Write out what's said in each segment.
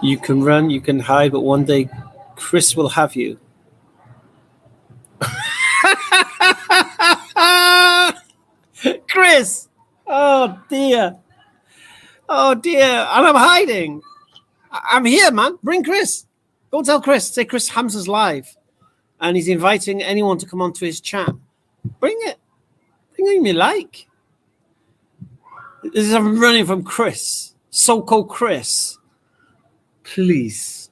You can run, you can hide, but one day Chris will have you. Chris! Oh dear. Oh dear. And I'm hiding. I'm here, man. Bring Chris. Go tell Chris. Say Chris Hamza's live. And he's inviting anyone to come onto his chat. Bring it. Bring him you like. This is I'm running from Chris. So-called Chris. Please.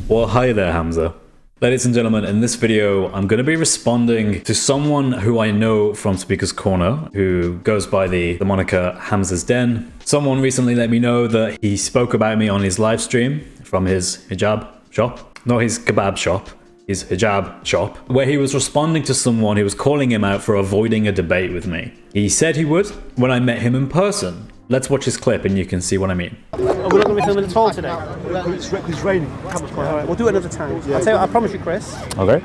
Well, hi there, Hamza. Ladies and gentlemen, in this video, I'm going to be responding to someone who I know from Speaker's Corner, who goes by the moniker Hamza's Den. Someone recently let me know that he spoke about me on his live stream from his hijab shop. Not his kebab shop, his hijab shop, where he was responding to someone who was calling him out for avoiding a debate with me. He said he would when I met him in person. Let's watch his clip and you can see what I mean. We're not going to be filming at all today. It's raining. All right, we'll do it another time. I'll tell you, I promise you, Chris. Okay.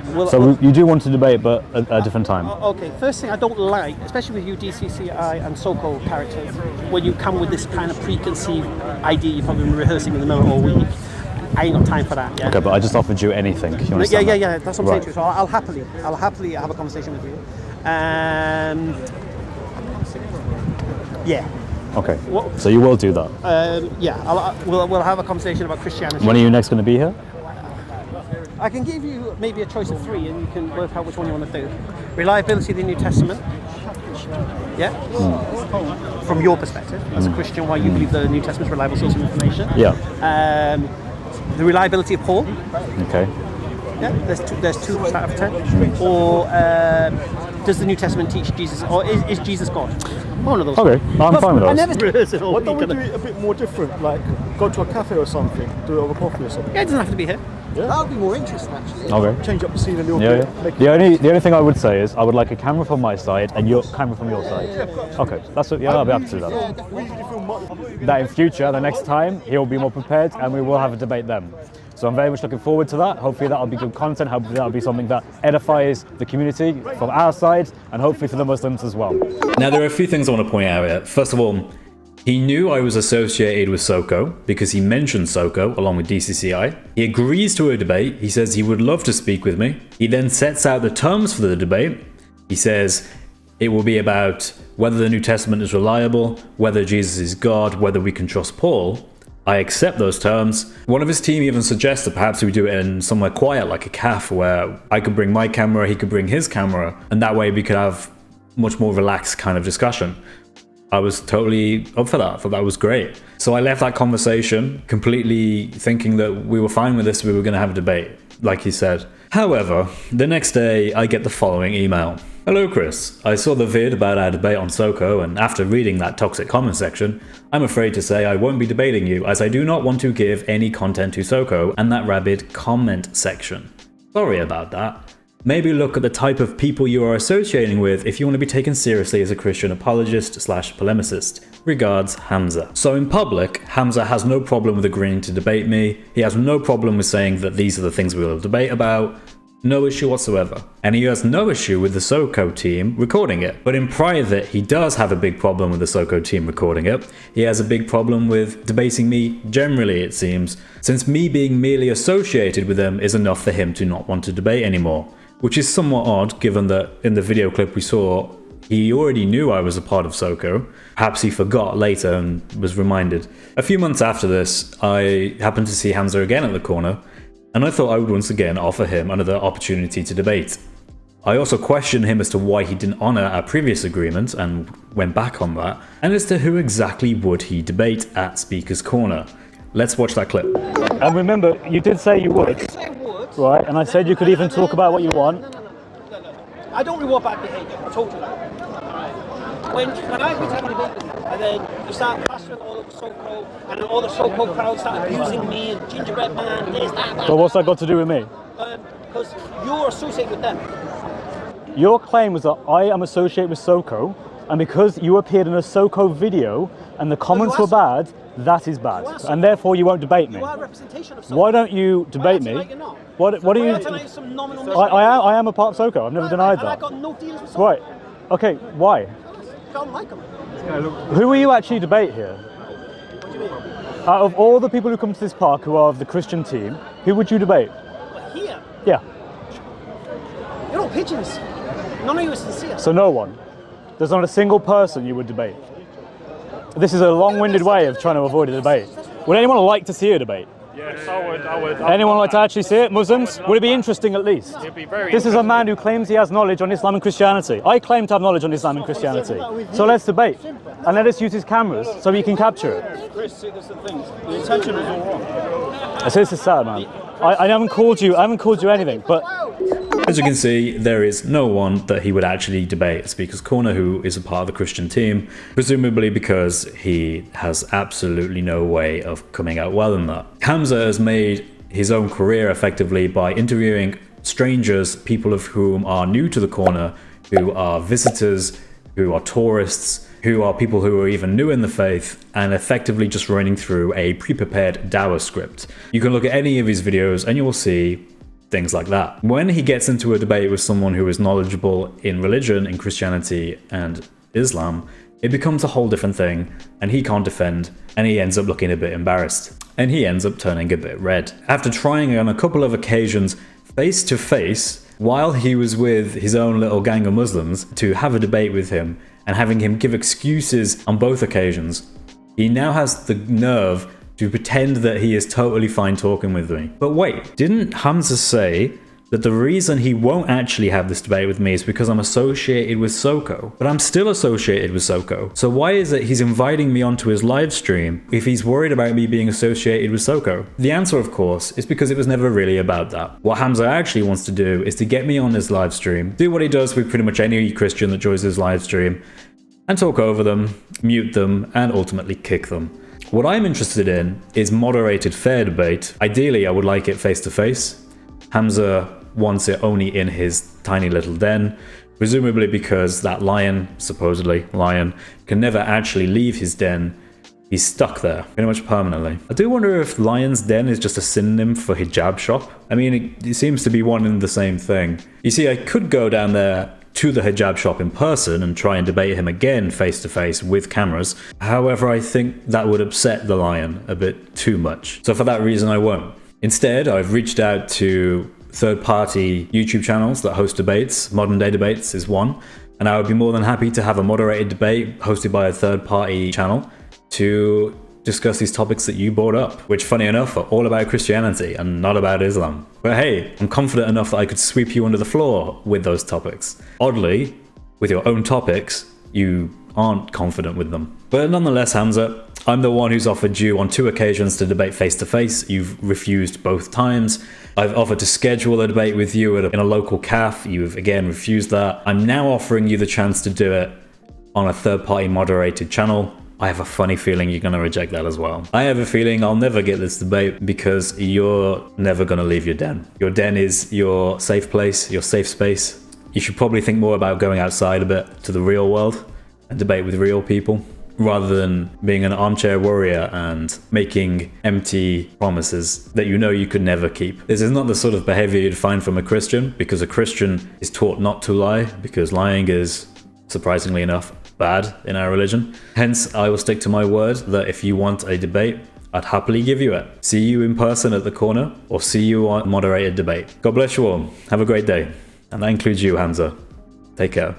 You do want to debate, but at a different time. Okay. First thing I don't like, especially with you DCCI and so-called characters, when you come with this kind of preconceived idea you've probably been rehearsing in the middle all week. I ain't got time for that. Yeah? Okay, but I just offered you anything. You Yeah. That's what I'm saying to you. So I'll happily have a conversation with you. Yeah. Okay. So you will do that. We'll have a conversation about Christianity. When are you next going to be here? I can give you maybe a choice of three, and you can work out which one you want to do. Reliability of the New Testament. Yeah. From your perspective, as a Christian, why you believe the New Testament is a reliable source of information. Yeah. The reliability of Paul. Okay. Yeah. There's two out of 10. Or does the New Testament teach Jesus, or is Jesus God? One of those. Okay, I'm fine with those. I never rehearse it all. Why don't we do it a bit more different? Like go to a cafe or something, do it over coffee or something. Yeah, it doesn't have to be here. Yeah? That would be more interesting, actually. Okay. Change up the scene a little Yeah, bit. yeah. The only thing I would say is I would like a camera from my side and your camera from your side. Okay, that's it. Yeah, I'll be happy to do that. That in future, the next time, he'll be more prepared and we will have a debate then. So I'm very much looking forward to that. Hopefully that'll be good content. Hopefully that'll be something that edifies the community from our side and hopefully for the Muslims as well. Now, there are a few things I want to point out here. First of all, he knew I was associated with SOCO because he mentioned SOCO along with DCCI. He agrees to a debate. He says he would love to speak with me. He then sets out the terms for the debate. He says it will be about whether the New Testament is reliable, whether Jesus is God, whether we can trust Paul. I accept those terms. One of his team even suggested perhaps we do it in somewhere quiet like a cafe where I could bring my camera, he could bring his camera, and that way we could have much more relaxed kind of discussion. I was totally up for that. I thought that was great. So I left that conversation completely thinking that we were fine with this, we were going to have a debate, like he said. However, the next day I get the following email. Hello Chris, I saw the vid about our debate on SOCO and after reading that toxic comment section, I'm afraid to say I won't be debating you as I do not want to give any content to SOCO and that rabid comment section. Sorry about that. Maybe look at the type of people you are associating with if you want to be taken seriously as a Christian apologist / polemicist. Regards, Hamza. So in public, Hamza has no problem with agreeing to debate me. He has no problem with saying that these are the things we will debate about. No issue whatsoever. And he has no issue with the SOCO team recording it. But in private, he does have a big problem with the SOCO team recording it. He has a big problem with debating me generally, it seems, since me being merely associated with him is enough for him to not want to debate anymore. Which is somewhat odd, given that in the video clip we saw, he already knew I was a part of SOCO. Perhaps he forgot later and was reminded. A few months after this, I happened to see Hamza again at the corner, and I thought I would once again offer him another opportunity to debate. I also questioned him as to why he didn't honour our previous agreement and went back on that, and as to who exactly would he debate at Speaker's Corner. Let's watch that clip. And remember, you did say you would. Right, and I said you could even talk about what you want. No. I don't reward bad behaviour. I told you that. When I was having a debate with you, and then you start plastering all over SOCO, and then all the SOCO crowd start abusing me, and gingerbread man, this, that. But what's that got to do with me? Because you're associated with them. Your claim was that I am associated with SOCO, and because you appeared in a SOCO video and the comments were bad, that is bad, and therefore you won't debate me. You are a representation of SOCO. Why don't you debate me? What are you? I am a part of SOCO. I've never denied that. I got no dealings with SOCO. Right. Okay. Why? I don't like them. Who are you actually debate here? What do you mean? Out of all the people who come to this park who are of the Christian team, who would you debate? Here, Yeah. you're all pigeons. None of you are sincere. So no one. There's not a single person you would debate. This is a long-winded way of trying to avoid a debate. Would anyone like to see a debate? Yes, I would. Anyone like to actually see it? Muslims? Would it be interesting at least? It'd be very This is a man who claims he has knowledge on Islam and Christianity. I claim to have knowledge on Islam and Christianity. So let's debate. And let us use his cameras so he can capture it. Chris, see, that's the thing. The intention was all wrong. So this is sad, man. I haven't called you anything, but As you can see, there is no one that he would actually debate at Speaker's Corner who is a part of the Christian team, presumably because he has absolutely no way of coming out well in that. Hamza has made his own career effectively by interviewing strangers, people of whom are new to the corner, who are visitors, who are tourists, who are people who are even new in the faith, and effectively just running through a pre-prepared dawah script. You can look at any of his videos and you will see things like that. When he gets into a debate with someone who is knowledgeable in religion, in Christianity and Islam, it becomes a whole different thing, and he can't defend, and he ends up looking a bit embarrassed, and he ends up turning a bit red. After trying on a couple of occasions face to face, while he was with his own little gang of Muslims, to have a debate with him, and having him give excuses on both occasions, he now has the nerve to pretend that he is totally fine talking with me. But wait, didn't Hamza say that the reason he won't actually have this debate with me is because I'm associated with Soko? But I'm still associated with Soko. So why is it he's inviting me onto his live stream if he's worried about me being associated with Soko? The answer, of course, is because it was never really about that. What Hamza actually wants to do is to get me on his live stream, do what he does with pretty much any Christian that joins his live stream, and talk over them, mute them, and ultimately kick them. What I'm interested in is moderated fair debate. Ideally, I would like it face to face. Hamza wants it only in his tiny little den, presumably because that lion, supposedly lion, can never actually leave his den. He's stuck there, pretty much permanently. I do wonder if lion's den is just a synonym for hijab shop. I mean, it seems to be one and the same thing. You see, I could go down there to the hijab shop in person and try and debate him again face to face with cameras. However, I think that would upset the lion a bit too much. So for that reason, I won't. Instead, I've reached out to third-party YouTube channels that host debates. Modern Day Debates is one. And I would be more than happy to have a moderated debate hosted by a third-party channel to discuss these topics that you brought up, which, funny enough, are all about Christianity and not about Islam. But hey, I'm confident enough that I could sweep you under the floor with those topics. Oddly, with your own topics, you aren't confident with them. But nonetheless, Hamza, I'm the one who's offered you on 2 occasions to debate face to face. You've refused both times. I've offered to schedule a debate with you in a local CAF. You've again refused that. I'm now offering you the chance to do it on a third-party moderated channel. I have a funny feeling you're going to reject that as well. I have a feeling I'll never get this debate because you're never going to leave your den. Your den is your safe place, your safe space. You should probably think more about going outside a bit to the real world and debate with real people, rather than being an armchair warrior and making empty promises that you know you could never keep. This is not the sort of behavior you'd find from a Christian, because a Christian is taught not to lie, because lying is, surprisingly enough, bad in our religion. Hence, I will stick to my word that if you want a debate, I'd happily give you it. See you in person at the corner, or see you on moderated debate. God bless you all. Have a great day. And that includes you, Hamza. Take care.